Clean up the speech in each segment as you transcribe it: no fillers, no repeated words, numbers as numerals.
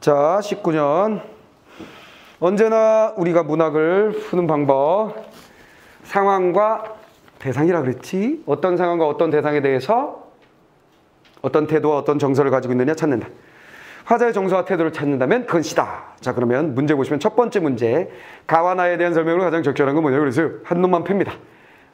자, 19년. 언제나 우리가 문학을 푸는 방법. 상황과 대상이라 그랬지? 어떤 상황과 어떤 대상에 대해서 어떤 태도와 어떤 정서를 가지고 있느냐 찾는다. 화자의 정서와 태도를 찾는다면 그건 시다. 자, 그러면 문제 보시면 첫 번째 문제. 가와 나에 대한 설명으로 가장 적절한 건 뭐냐고 그랬어요. 한 놈만 팹니다.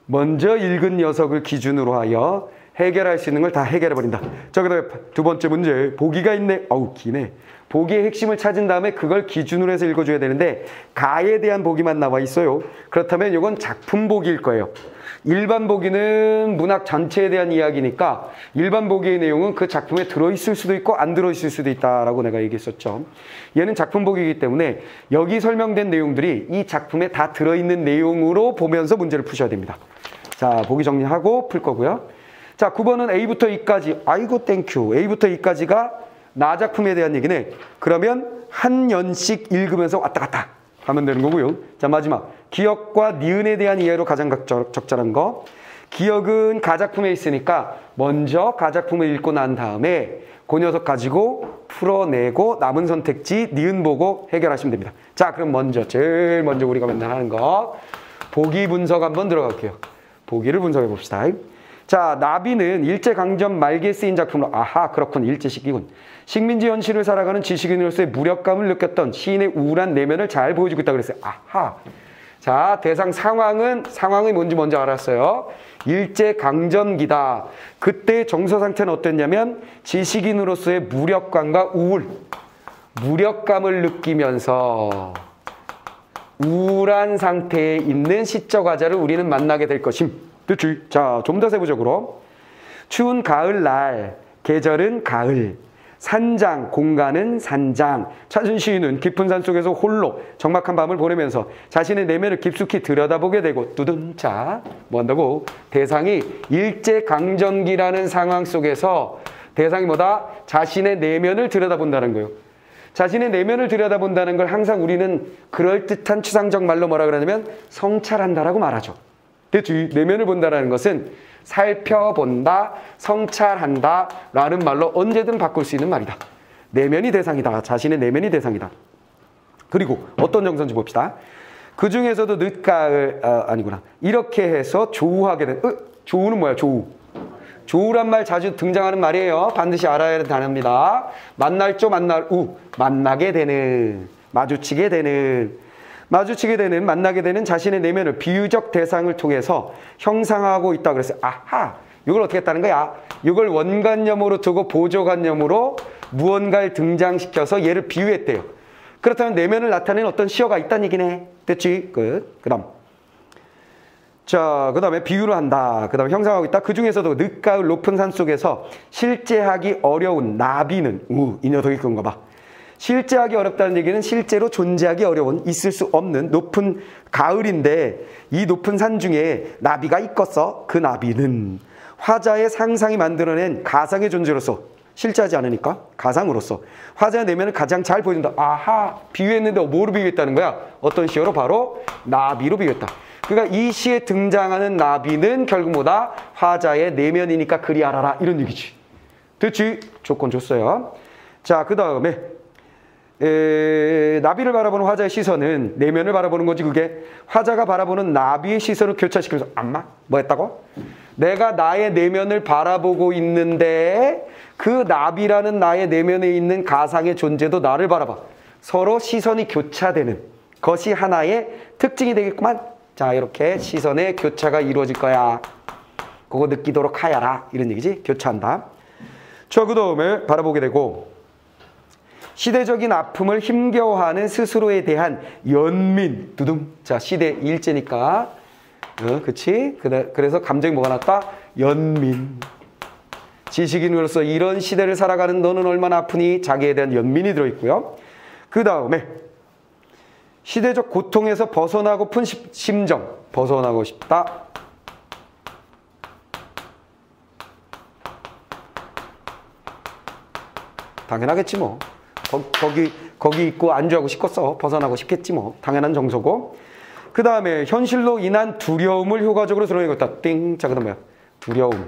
먼저 읽은 녀석을 기준으로 하여 해결할 수 있는 걸 다 해결해버린다. 자, 그 다음에 두 번째 문제. 보기가 있네. 어우, 기네. 보기의 핵심을 찾은 다음에 그걸 기준으로 해서 읽어줘야 되는데 가에 대한 보기만 나와 있어요. 그렇다면 이건 작품 보기일 거예요. 일반 보기는 문학 전체에 대한 이야기니까 일반 보기의 내용은 그 작품에 들어있을 수도 있고 안 들어있을 수도 있다라고 내가 얘기했었죠. 얘는 작품 보기이기 때문에 여기 설명된 내용들이 이 작품에 다 들어있는 내용으로 보면서 문제를 푸셔야 됩니다. 자, 보기 정리하고 풀 거고요. 자, 9번은 A부터 E까지. 아이고 땡큐. A부터 E까지가 나 작품에 대한 얘기네. 그러면 한 연씩 읽으면서 왔다 갔다 하면 되는 거고요. 자, 마지막. 기억과 니은에 대한 이해로 가장 적절한 거. 기억은 가작품에 있으니까 먼저 가작품을 읽고 난 다음에 그 녀석 가지고 풀어내고 남은 선택지 니은 보고 해결하시면 됩니다. 자, 그럼 제일 먼저 우리가 맨날 하는 거 보기 분석 한번 들어갈게요. 보기를 분석해 봅시다. 자, 나비는 일제강점 말기에 쓰인 작품으로 아하 그렇군 일제시기군. 식민지 현실을 살아가는 지식인으로서의 무력감을 느꼈던 시인의 우울한 내면을 잘 보여주고 있다고 그랬어요. 아하. 자, 대상 상황이 뭔지 먼저 알았어요. 일제강점기다. 그때의 정서 상태는 어땠냐면 지식인으로서의 무력감과 무력감을 느끼면서 우울한 상태에 있는 시적 화자를 우리는 만나게 될 것임. 그치? 자, 좀 더 세부적으로. 추운 가을날, 계절은 가을. 산장, 공간은 산장. 찾은 시인은 깊은 산 속에서 홀로 적막한 밤을 보내면서 자신의 내면을 깊숙이 들여다보게 되고 두둔. 자, 뭐 한다고? 대상이 일제강점기라는 상황 속에서 대상이 뭐다? 자신의 내면을 들여다본다는 거예요. 자신의 내면을 들여다본다는 걸 항상 우리는 그럴듯한 추상적 말로 뭐라 그러냐면 성찰한다라고 말하죠. 됐지? 내면을 본다라는 것은 살펴본다, 성찰한다 라는 말로 언제든 바꿀 수 있는 말이다. 내면이 대상이다. 자신의 내면이 대상이다. 그리고 어떤 정서인지 봅시다. 그 중에서도 늦가을, 아니구나. 이렇게 해서 조우하게 된, 조우는 뭐야, 조우. 조우란 말 자주 등장하는 말이에요. 반드시 알아야 하는 단어입니다. 만날 조, 만날 우. 만나게 되는, 마주치게 되는, 만나게 되는 자신의 내면을 비유적 대상을 통해서 형상화하고 있다고 그랬어요. 아하! 이걸 어떻게 했다는 거야? 이걸 원관념으로 두고 보조관념으로 무언가를 등장시켜서 얘를 비유했대요. 그렇다면 내면을 나타내는 어떤 시어가 있다는 얘기네. 됐지? 끝. 그 다음. 자, 그 다음에 비유를 한다. 그 다음에 형상하고 있다. 그 중에서도 늦가을 높은 산 속에서 실제하기 어려운 나비는, 이 녀석이 그런가 봐. 실제하기 어렵다는 얘기는 실제로 존재하기 어려운, 있을 수 없는 높은 가을인데 이 높은 산 중에 나비가 있겠어. 그 나비는 화자의 상상이 만들어낸 가상의 존재로서 실제하지 않으니까 가상으로서 화자의 내면을 가장 잘 보여준다. 아하, 비유했는데 뭐로 비유했다는 거야? 어떤 시어로? 바로 나비로 비유했다. 그러니까 이 시에 등장하는 나비는 결국 뭐다? 화자의 내면이니까 그리 알아라 이런 얘기지. 됐지? 조건 줬어요. 자, 그 다음에 나비를 바라보는 화자의 시선은 내면을 바라보는 거지. 그게 화자가 바라보는 나비의 시선을 교차시키면서 안마? 뭐 했다고? 내가 나의 내면을 바라보고 있는데 그 나비라는 나의 내면에 있는 가상의 존재도 나를 바라봐. 서로 시선이 교차되는 것이 하나의 특징이 되겠구만. 자, 이렇게 시선의 교차가 이루어질 거야. 그거 느끼도록 하여라 이런 얘기지. 교차한다. 자, 그 다음에 바라보게 되고 시대적인 아픔을 힘겨워하는 스스로에 대한 연민, 두둥. 자, 시대 일제니까. 그치? 그래서 감정이 뭐가 났다? 연민. 지식인으로서 이런 시대를 살아가는 너는 얼마나 아프니? 자기에 대한 연민이 들어있고요. 그 다음에 시대적 고통에서 벗어나고픈 심정. 벗어나고 싶다. 당연하겠지 뭐. 거기 있고 안주하고 싶겠어. 벗어나고 싶겠지 뭐. 당연한 정서고. 그 다음에 현실로 인한 두려움을 효과적으로 드러내겠다. 띵. 자, 그 다음에 두려움.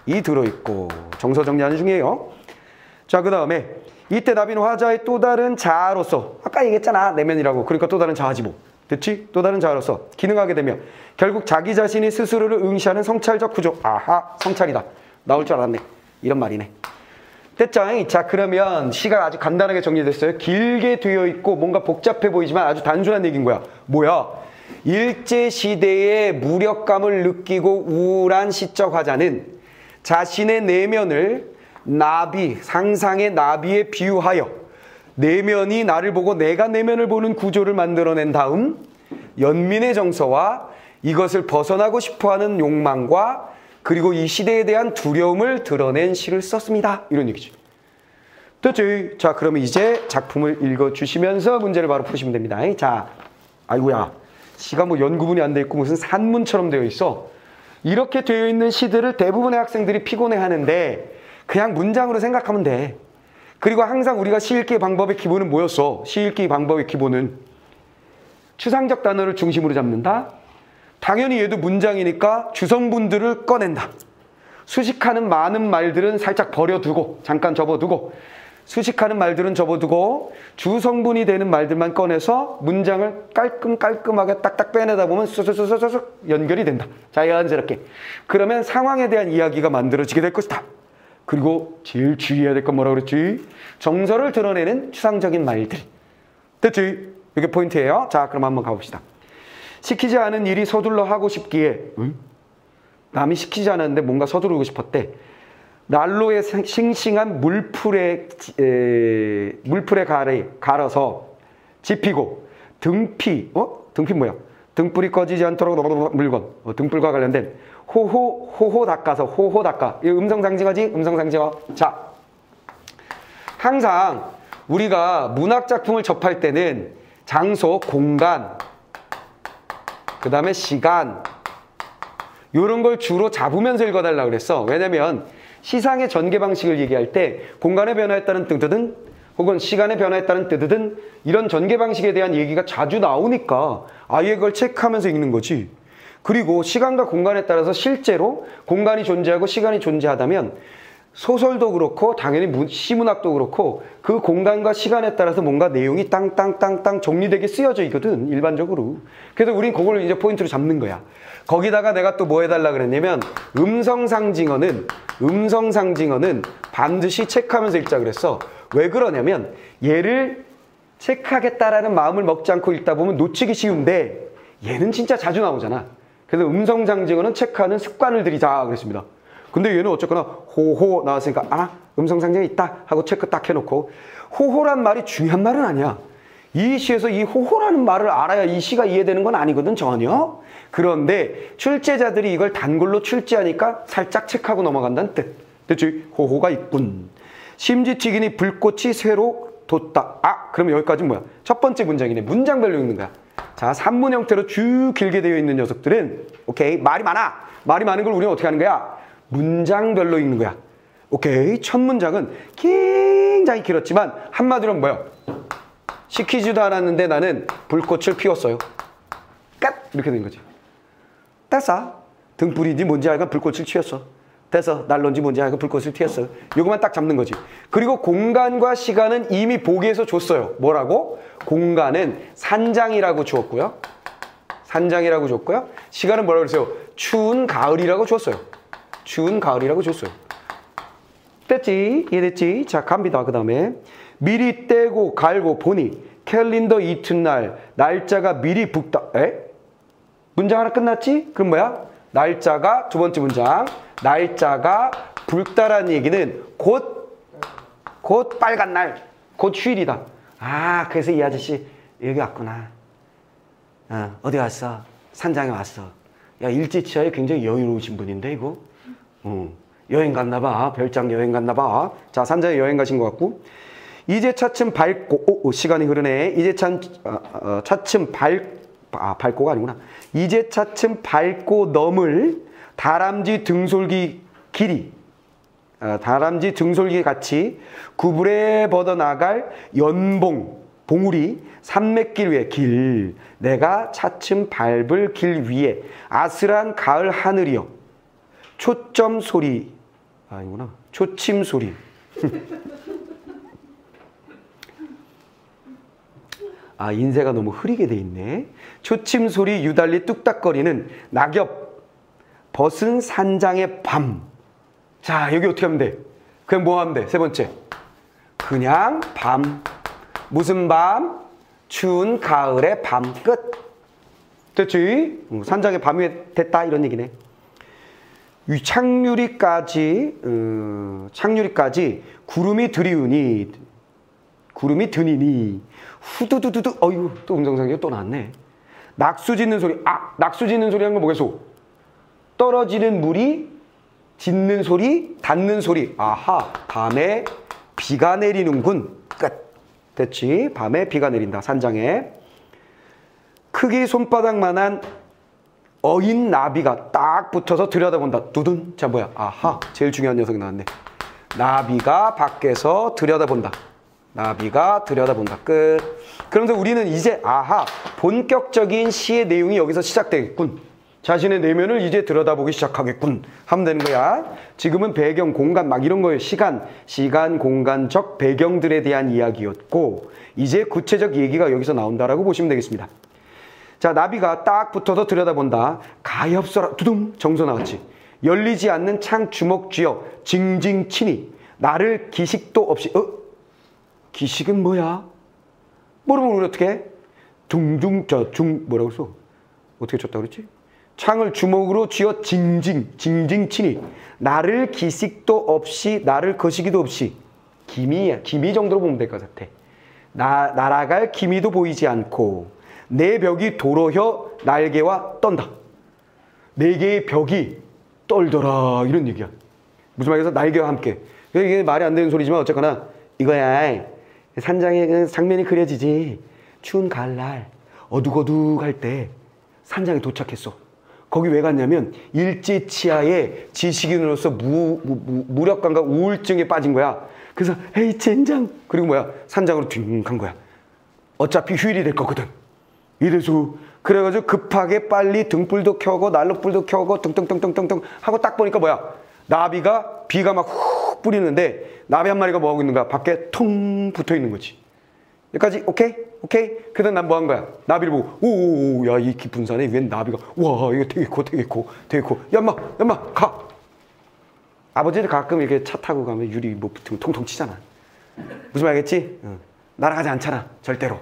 이 들어있고 정서 정리하는 중이에요. 자, 그 다음에 이때 나비는 화자의 또 다른 자아로서 아까 얘기했잖아 내면이라고. 그러니까 또 다른 자아지 뭐. 됐지? 또 다른 자아로서 기능하게 되며 결국 자기 자신이 스스로를 응시하는 성찰적 구조. 아하 성찰이다. 나올 줄 알았네. 이런 말이네. 됐죠? 자 그러면 시가 아주 간단하게 정리됐어요. 길게 되어 있고 뭔가 복잡해 보이지만 아주 단순한 얘기인 거야. 뭐야? 일제시대의 무력감을 느끼고 우울한 시적 화자는 자신의 내면을 나비, 상상의 나비에 비유하여 내면이 나를 보고 내가 내면을 보는 구조를 만들어낸 다음 연민의 정서와 이것을 벗어나고 싶어하는 욕망과 그리고 이 시대에 대한 두려움을 드러낸 시를 썼습니다. 이런 얘기죠. 됐지? 자 그러면 이제 작품을 읽어주시면서 문제를 바로 푸시면 됩니다. 자, 아이고야 시가 뭐 연구분이 안 돼 있고 무슨 산문처럼 되어 있어. 이렇게 되어 있는 시들을 대부분의 학생들이 피곤해하는데 그냥 문장으로 생각하면 돼. 그리고 항상 우리가 시 읽기 방법의 기본은 뭐였어? 시 읽기 방법의 기본은 추상적 단어를 중심으로 잡는다. 당연히 얘도 문장이니까 주성분들을 꺼낸다. 수식하는 많은 말들은 살짝 버려두고 잠깐 접어두고 수식하는 말들은 접어두고 주성분이 되는 말들만 꺼내서 문장을 깔끔하게 딱딱 빼내다 보면 쑥쑥 연결이 된다. 자연스럽게. 그러면 상황에 대한 이야기가 만들어지게 될 것이다. 그리고 제일 주의해야 될 건 뭐라고 그랬지? 정서를 드러내는 추상적인 말들. 됐지? 이게 포인트예요. 자, 그럼 한번 가봅시다. 시키지 않은 일이 서둘러 하고 싶기에 남이 시키지 않았는데 뭔가 서두르고 싶었대. 난로에 싱싱한 물풀에 갈아서 지피고 등피 뭐야? 등불이 꺼지지 않도록 물건. 등불과 관련된 호호 닦아서 호호 닦아. 이 음성 상징어지? 음성 상징어. 자, 항상 우리가 문학 작품을 접할 때는 장소, 공간, 그 다음에 시간 이런 걸 주로 잡으면서 읽어달라고 그랬어. 왜냐면 시상의 전개 방식을 얘기할 때 공간의 변화에 따른 뜨드든 혹은 시간의 변화에 따른 뜨드든 이런 전개 방식에 대한 얘기가 자주 나오니까 아예 그걸 체크하면서 읽는 거지. 그리고 시간과 공간에 따라서 실제로 공간이 존재하고 시간이 존재하다면 소설도 그렇고 당연히 시문학도 그렇고 그 공간과 시간에 따라서 뭔가 내용이 땅땅땅땅 정리되게 쓰여져 있거든 일반적으로. 그래서 우린 그걸 이제 포인트로 잡는 거야. 거기다가 내가 또 뭐 해달라 그랬냐면 음성 상징어는 반드시 체크하면서 읽자 그랬어. 왜 그러냐면 얘를 체크하겠다라는 마음을 먹지 않고 읽다 보면 놓치기 쉬운데 얘는 진짜 자주 나오잖아. 그래서 음성 상징어는 체크하는 습관을 들이자 그랬습니다. 근데 얘는 어쨌거나 호호 나왔으니까 음성 상징이 있다 하고 체크 딱 해놓고 호호란 말이 중요한 말은 아니야. 이 시에서 이 호호라는 말을 알아야 이 시가 이해되는 건 아니거든 전혀. 그런데 출제자들이 이걸 단글로 출제하니까 살짝 체크하고 넘어간다는 뜻. 됐지? 호호가 있군. 심지튀기니 불꽃이 새로 돋다. 그럼 여기까지 뭐야? 첫 번째 문장이네. 문장별로 읽는 거야. 자, 산문 형태로 쭉 길게 되어 있는 녀석들은 오케이 말이 많아. 말이 많은 걸 우리는 어떻게 하는 거야? 문장별로 읽는 거야. 오케이. 첫 문장은 굉장히 길었지만 한마디로 뭐야? 시키지도 않았는데 나는 불꽃을 피웠어요. 끝! 이렇게 된 거지. 됐어. 등불인지 뭔지 알고 불꽃을 튀었어. 됐어. 난로인지 뭔지 알고 불꽃을 튀었어. 이거만 딱 잡는 거지. 그리고 공간과 시간은 이미 보기에서 줬어요. 뭐라고? 공간은 산장이라고 주었고요. 산장이라고 줬고요. 시간은 뭐라고 그랬어요? 추운 가을이라고 줬어요. 추운 가을이라고 줬어요. 됐지? 이해됐지? 자, 갑니다. 그 다음에 미리 떼고 갈고 보니 캘린더 이튿날 날짜가 미리 붓다. 문장 하나 끝났지? 그럼 뭐야? 날짜가 두 번째 문장. 날짜가 붉다라는 얘기는 곧 빨간 날, 곧 휴일이다. 그래서 이 아저씨 여기 왔구나. 어디 왔어? 산장에 왔어. 야, 일제치하에 굉장히 여유로우신 분인데 이거. 여행 갔나 봐. 별장 여행 갔나 봐. 자, 산장에 여행 가신 것 같고. 이제 차츰 밝고 시간이 흐르네. 이제 차츰 밝고가 아니구나. 이제 차츰 밝고 넘을 다람쥐 등솔기 길이 다람쥐 등솔기 같이 구불에 뻗어나갈 봉우리 산맥길 위에 길 내가 차츰 밟을 길 위에 아슬한 가을 하늘이여 초침 소리 아, 인쇄가 너무 흐리게 돼 있네. 초침 소리 유달리 뚝딱거리는 낙엽 벗은 산장의 밤. 자, 여기 어떻게 하면 돼? 그냥 뭐 하면 돼? 세 번째. 그냥 밤. 무슨 밤? 추운 가을의 밤 끝. 됐지? 산장의 밤이 됐다 이런 얘기네. 창유리까지 구름이 드니니 후두두두두. 어휴, 또 음성상이 또 나왔네. 낙수 짖는 소리. 아, 낙수 짖는 소리 한 건 뭐겠소? 떨어지는 물이 짖는 소리, 닿는 소리. 아하, 밤에 비가 내리는군. 끝. 됐지? 밤에 비가 내린다. 산장에. 크기 손바닥만한 어인 나비가 딱 붙어서 들여다본다. 두둔. 자, 뭐야? 아하, 제일 중요한 녀석이 나왔네. 나비가 밖에서 들여다본다. 나비가 들여다본다. 끝. 그런데 우리는 이제 아하, 본격적인 시의 내용이 여기서 시작되겠군. 자신의 내면을 이제 들여다보기 시작하겠군 하면 되는 거야. 지금은 배경, 공간 막 이런 거예요. 시간, 공간적 배경들에 대한 이야기였고 이제 구체적 얘기가 여기서 나온다라고 보시면 되겠습니다. 자, 나비가 딱 붙어서 들여다본다. 가엾어라. 두둥. 정서 나왔지. 열리지 않는 창 주먹 쥐어 징징 치니 나를 기식도 없이. 기식은 뭐야? 모르면 우리 어떻게 해? 둥둥 뭐라고 써? 어떻게 쳤다 그랬지? 창을 주먹으로 쥐어 징징 치니 나를 기식도 없이 나를 거시기도 없이. 기미야. 기미 정도로 보면 될 것 같아. 날아갈 기미도 보이지 않고 내 벽이 도로혀 날개와 떤다. 네 개의 벽이 떨더라 이런 얘기야. 무슨 말이겠어? 날개와 함께. 이게 말이 안 되는 소리지만 어쨌거나 이거야. 산장에 장면이 그려지지. 추운 가을날 어둑어둑할 때 산장에 도착했어. 거기 왜 갔냐면 일제치하의 지식인으로서 무력감과 우울증에 빠진 거야. 그래서 에이 젠장. 그리고 뭐야? 산장으로 딩 간 거야. 어차피 휴일이 될 거거든. 이래서 그래가지고 급하게 빨리 등불도 켜고 난로불도 켜고 뚱뚱뚱뚱뚱 하고 딱 보니까 뭐야? 나비가 비가 막 훅 뿌리는데 나비 한 마리가 뭐 하고 있는가? 밖에 통 붙어 있는 거지. 여기까지 오케이? 오케이? 그래서 난 뭐 한 거야? 나비를 보고 오오오 야, 이 깊은 산에 웬 나비가 와 이거 되게 커 야마 가. 아버지들 가끔 이렇게 차 타고 가면 유리 뭐 붙으면 통통 치잖아. 무슨 말이겠지? 날아가지 않잖아 절대로.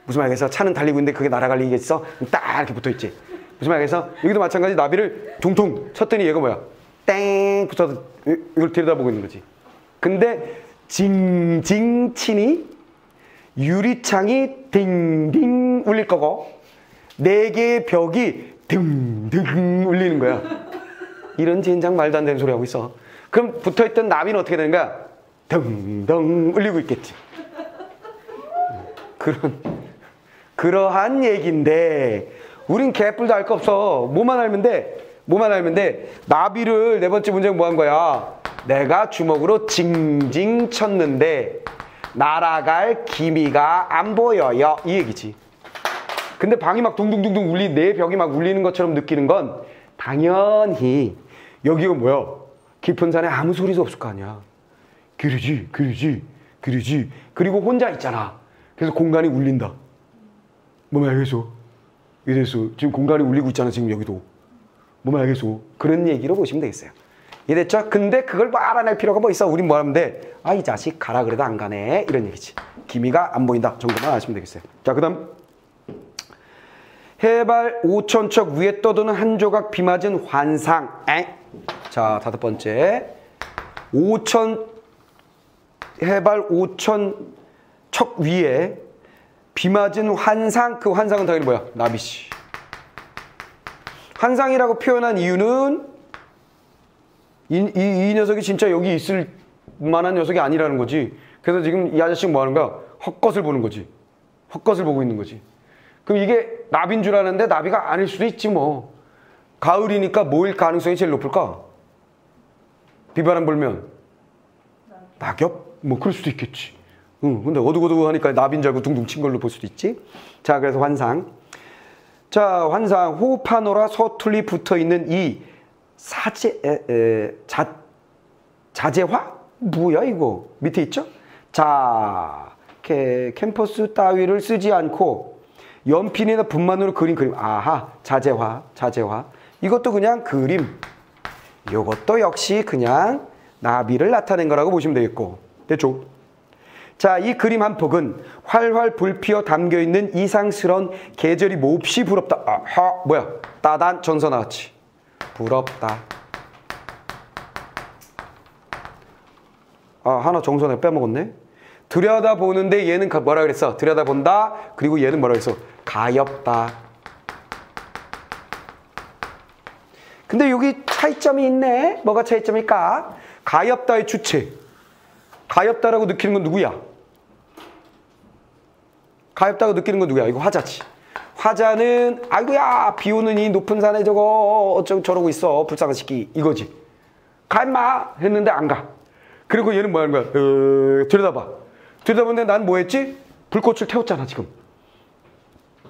무슨 말이겠어? 차는 달리고 있는데 그게 날아갈 리겠어? 딱 이렇게 붙어있지. 무슨 말이겠어? 여기도 마찬가지 나비를 둥둥 쳤더니 얘가 뭐야? 땡 붙어서 이걸 들여다보고 있는 거지. 근데 징징 치니 유리창이 딩딩 울릴 거고 네 개의 벽이 딩딩 울리는 거야. 이런 젠장 말도 안 되는 소리 하고 있어. 그럼 붙어있던 나비는 어떻게 되는 거야? 덩덩 울리고 있겠지. 그러한 얘기인데 우린 개뿔도 알 거 없어. 뭐만 알면 돼. 나비를 네 번째 문제는 뭐 한 거야? 내가 주먹으로 징징 쳤는데 날아갈 기미가 안 보여요. 이 얘기지. 근데 방이 막 둥둥둥둥 내 벽이 막 울리는 것처럼 느끼는 건 당연히 여기가 뭐야? 깊은 산에 아무 소리도 없을 거 아니야. 그러지. 그리고 혼자 있잖아. 그래서 공간이 울린다. 뭐만 알겠어? 이래서 지금 공간이 울리고 있잖아. 지금 여기도. 뭐만 알겠어? 그런 얘기로 보시면 되겠어요. 이해됐죠? 근데 그걸 뭐 알아낼 필요가 뭐 있어? 우린 뭐 하면 돼? 아, 이 자식 가라 그래도 안 가네. 이런 얘기지. 기미가 안 보인다 정도만 아시면 되겠어요. 자, 그 다음 해발 5,000척 위에 떠도는 한 조각 비 맞은 환상. 자, 다섯 번째 해발 5,000척 위에 비 맞은 환상. 그 환상은 당연히 뭐야? 나비씨. 환상이라고 표현한 이유는 이 녀석이 진짜 여기 있을 만한 녀석이 아니라는 거지. 그래서 지금 이 아저씨가 뭐 하는 거야? 헛것을 보는 거지. 헛것을 보고 있는 거지. 그럼 이게 나비인 줄 아는데 나비가 아닐 수도 있지 뭐. 가을이니까 뭐일 가능성이 제일 높을까? 비바람 불면 낙엽? 뭐 그럴 수도 있겠지. 근데 어두고두하니까 나비인 줄 알고 둥둥 친 걸로 볼 수도 있지. 자, 그래서 환상. 자, 환상. 호흡하노라 서툴리 붙어있는 이 자재화? 뭐야 이거? 밑에 있죠? 자, 캠퍼스 따위를 쓰지 않고 연필이나 붓만으로 그린 그림. 아하, 자재화. 이것도 그냥 그림. 이것도 역시 그냥 나비를 나타낸 거라고 보시면 되겠고. 됐죠? 자, 이 그림 한 폭은 활활 불피어 담겨있는 이상스러운 계절이 몹시 부럽다. 아하, 뭐야? 따단 전서 나왔지. 부럽다. 아, 하나 정서 내가 빼먹었네. 들여다보는데 얘는 뭐라 그랬어? 들여다본다. 그리고 얘는 뭐라 그랬어? 가엾다. 근데 여기 차이점이 있네. 뭐가 차이점일까? 가엾다의 주체. 가엾다라고 느끼는 건 누구야? 가엾다고 느끼는 건 누구야? 이거 화자지. 화자는 아이고야 비 오는 이 높은 산에 저거 어쩌고 저러고 있어. 불쌍한 새끼. 이거지. 가 임마 했는데 안 가. 그리고 얘는 뭐 하는 거야? 들여다봐. 들여다보는데 난 뭐 했지? 불꽃을 태웠잖아 지금.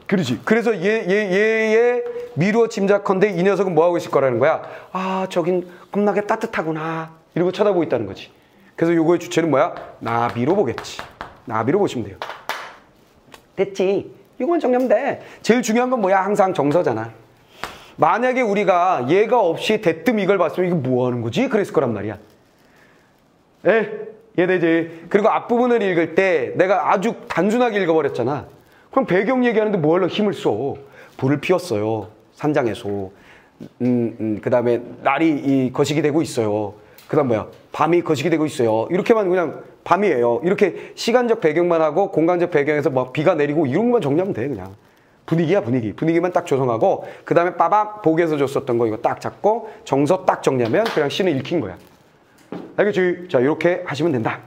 그러지. 그래서 얘의 미루어 짐작컨대 이 녀석은 뭐 하고 있을 거라는 거야? 아, 저긴 겁나게 따뜻하구나. 이러고 쳐다보고 있다는 거지. 그래서 요거의 주체는 뭐야? 나비로 보겠지. 나비로 보시면 돼요. 됐지? 이건 정리하면 돼. 제일 중요한 건 뭐야? 항상 정서잖아. 만약에 우리가 얘가 없이 대뜸 이걸 봤으면 이거 뭐 하는 거지? 그랬을 거란 말이야. 이해되지? 그리고 앞부분을 읽을 때 내가 아주 단순하게 읽어버렸잖아. 그럼 배경 얘기하는데 뭐하러 힘을 써? 불을 피웠어요. 산장에서. 그 다음에 날이 거식이 되고 있어요. 그 다음 뭐야? 밤이 거식이 되고 있어요. 이렇게만 그냥 밤이에요. 이렇게 시간적 배경만 하고 공간적 배경에서 막 비가 내리고 이런 것만 정리하면 돼. 그냥. 분위기야 분위기. 분위기만 딱 조성하고 그 다음에 빠밤 보기에서 줬었던 거 이거 딱 잡고 정서 딱 정리하면 그냥 시는 읽힌 거야. 알겠지? 자, 이렇게 하시면 된다.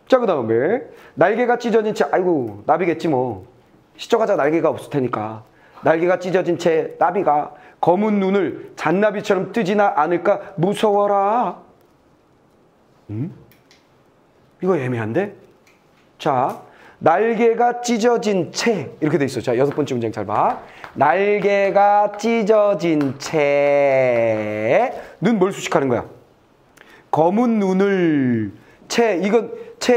자, 그 다음에 날개가 찢어진 채, 아이고 나비겠지 뭐. 시적하자 날개가 없을 테니까. 날개가 찢어진 채 나비가 검은 눈을 잔나비처럼 뜨지나 않을까 무서워라. 이거 애매한데? 자, 날개가 찢어진 채 이렇게 돼 있어. 자, 6번째 문장 잘 봐. 날개가 찢어진 채는 뭘 수식하는 거야? 검은 눈을 이건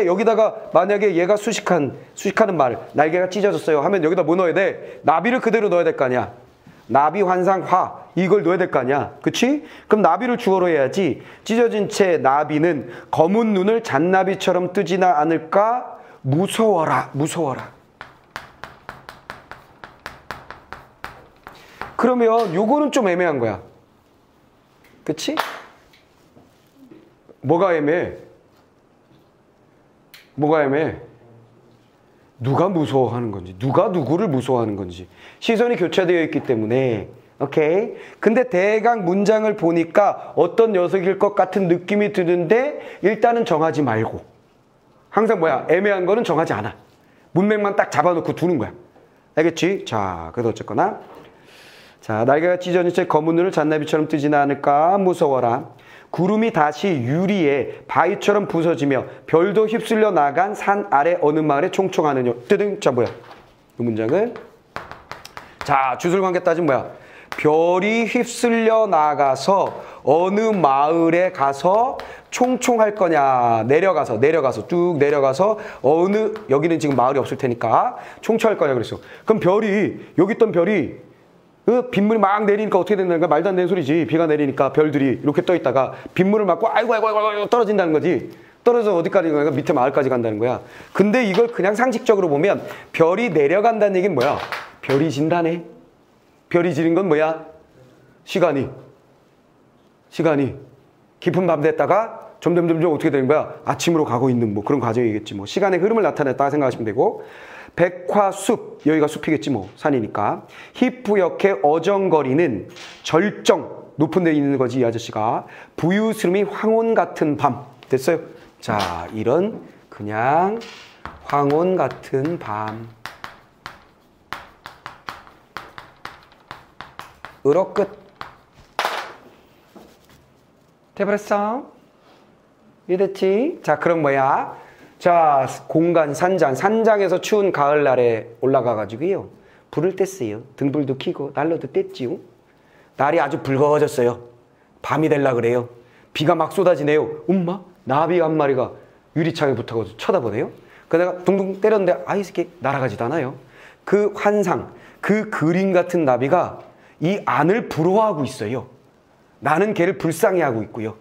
여기다가 만약에 얘가 수식하는 말 날개가 찢어졌어요 하면 여기다 뭐 넣어야 돼? 나비를 그대로 넣어야 될 거 아니야. 나비 환상화 이걸 넣어야 될 거 아니야. 그치? 그럼 나비를 주어로 해야지. 찢어진 채 나비는 검은 눈을 잔나비처럼 뜨지나 않을까 무서워라. 그러면 요거는 좀 애매한 거야. 그치? 뭐가 애매해? 누가 무서워하는 건지, 누가 누구를 무서워하는 건지 시선이 교차되어 있기 때문에. 오케이? 근데 대강 문장을 보니까 어떤 녀석일 것 같은 느낌이 드는데 일단은 정하지 말고 항상 뭐야? 애매한 거는 정하지 않아. 문맥만 딱 잡아놓고 두는 거야. 알겠지? 자, 그래도 어쨌거나 자, 날개가 찢어진 채 검은 눈을 잔나비처럼 뜨지는 않을까 무서워라. 구름이 다시 유리에 바위처럼 부서지며 별도 휩쓸려 나간 산 아래 어느 마을에 총총하느냐. 뜨등. 자, 뭐야? 이 문장은 자, 주술관계 따지면 뭐야? 별이 휩쓸려 나가서 어느 마을에 가서 총총할 거냐. 내려가서 쭉 내려가서 어느 여기는 지금 마을이 없을 테니까 총총할 거냐 그랬어. 그럼 여기 있던 별이 빗물이 막 내리니까 어떻게 된다는 말도 안 되는 소리지. 비가 내리니까 별들이 이렇게 떠 있다가 빗물을 맞고 아이고 떨어진다는 거지. 떨어져서 어디까지 가니까 밑에 마을까지 간다는 거야. 근데 이걸 그냥 상식적으로 보면 별이 내려간다는 얘기는 뭐야? 별이 진다네. 별이 지는 건 뭐야? 시간이 깊은 밤 됐다가 점점 어떻게 되는 거야? 아침으로 가고 있는 뭐 그런 과정이겠지. 뭐 시간의 흐름을 나타냈다 생각하시면 되고. 백화숲, 여기가 숲이겠지 뭐, 산이니까. 히프역의 어정거리는 절정, 높은 데 있는 거지 이 아저씨가. 부유스름이 황혼 같은 밤. 됐어요? 자, 이런 그냥 황혼 같은 밤. 으로 끝. 돼버렸어? 이해됐지? 자, 그럼 뭐야? 자, 공간 산장에서 추운 가을날에 올라가가지고요. 불을 뗐어요. 등불도 켜고 난로도 뗐지요. 날이 아주 붉어졌어요. 밤이 될라 그래요. 비가 막 쏟아지네요. 엄마, 나비 한 마리가 유리창에 붙어가지고 쳐다보네요. 그 내가 둥둥 때렸는데 이 새끼 날아가지도 않아요. 그 환상, 그 그림 같은 나비가 이 안을 부러워하고 있어요. 나는 걔를 불쌍해하고 있고요.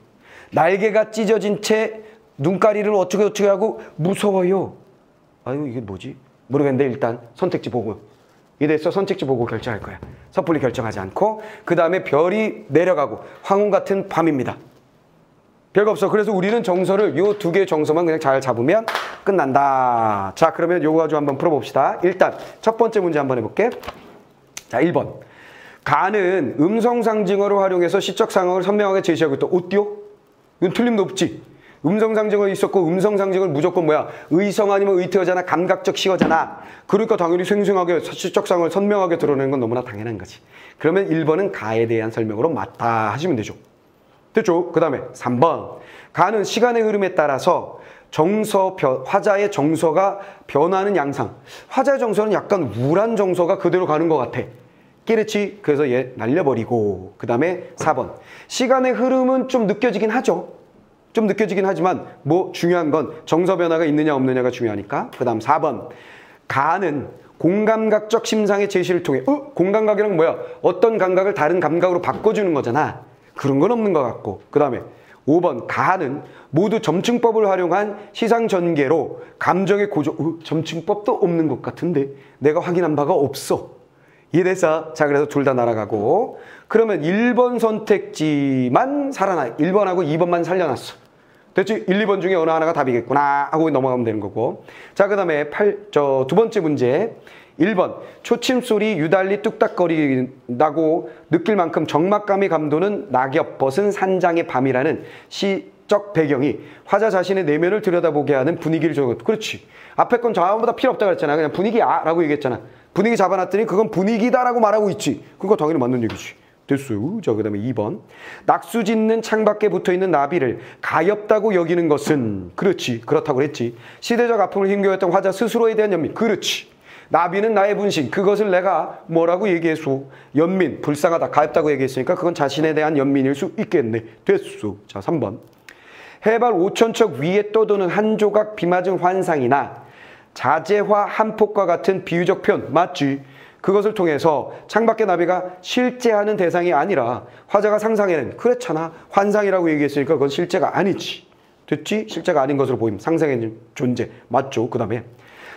날개가 찢어진 채 눈가리를 어떻게 하고 무서워요. 아유 이게 뭐지? 모르겠는데 일단 선택지 보고 이래서 선택지 보고 결정할 거야. 섣불리 결정하지 않고 그 다음에 별이 내려가고 황혼 같은 밤입니다. 별거 없어. 그래서 우리는 정서를 요 두 개의 정서만 그냥 잘 잡으면 끝난다. 자 그러면 요거 가지고 한번 풀어봅시다. 일단 첫 번째 문제 한번 해볼게. 자 1번. 가는 음성 상징어를 활용해서 시적 상황을 선명하게 제시하고 있다. 어때요? 이건 틀림도 없지. 음성 상징어 있었고 음성 상징은 무조건 뭐야? 의성 아니면 의태어잖아. 감각적 시어잖아. 그러니까 당연히 생생하게 시적 상황을 선명하게 드러내는 건 너무나 당연한 거지. 그러면 1번은 가에 대한 설명으로 맞다 하시면 되죠. 됐죠? 그 다음에 3번. 가는 시간의 흐름에 따라서 화자의 정서가 변하는 양상. 화자의 정서는 약간 우울한 정서가 그대로 가는 것 같아. 그렇지? 그래서 얘 날려버리고. 그 다음에 4번. 시간의 흐름은 좀 느껴지긴 하죠. 좀 느껴지긴 하지만 뭐 중요한 건 정서 변화가 있느냐 없느냐가 중요하니까. 그 다음 4번. 가는 공감각적 심상의 제시를 통해 공감각이란 뭐야? 어떤 감각을 다른 감각으로 바꿔주는 거잖아. 그런 건 없는 것 같고. 그 다음에 5번. 가는 모두 점층법을 활용한 시상 전개로 감정의 고조. 점층법도 없는 것 같은데 내가 확인한 바가 없어. 이해됐어? 자 그래서 둘 다 날아가고. 그러면 1번 선택지만 살아나. 1번하고 2번만 살려놨어. 됐지? 1, 2번 중에 어느 하나가 답이겠구나 하고 넘어가면 되는 거고. 자 그 다음에 두 번째 문제. 1번. 초침소리 유달리 뚝딱거린다고 느낄 만큼 적막감이 감도는 낙엽 벗은 산장의 밤이라는 시적 배경이 화자 자신의 내면을 들여다보게 하는 분위기를 줘요. 그렇지. 앞에 건 전부 다 필요 없다고 했잖아. 그냥 분위기야 라고 얘기했잖아. 분위기 잡아놨더니 그건 분위기다라고 말하고 있지. 그거 당연히 맞는 얘기지. 됐어요. 자, 그 다음에 2번. 낙수 짓는 창밖에 붙어있는 나비를 가엾다고 여기는 것은. 그렇지. 그렇다고 그랬지. 시대적 아픔을 힘겨웠던 화자 스스로에 대한 연민. 그렇지. 나비는 나의 분신. 그것을 내가 뭐라고 얘기했어? 연민. 불쌍하다. 가엾다고 얘기했으니까 그건 자신에 대한 연민일 수 있겠네. 됐어. 자, 3번. 해발 5,000척 위에 떠도는 한 조각 비 맞은 환상이나 자재화 한 폭과 같은 비유적 표현. 맞지? 그것을 통해서 창밖의 나비가 실제하는 대상이 아니라 화자가 상상해낸. 그렇잖아. 환상이라고 얘기했으니까 그건 실제가 아니지. 됐지? 실제가 아닌 것으로 보임. 상상해낸 존재. 맞죠? 그 다음에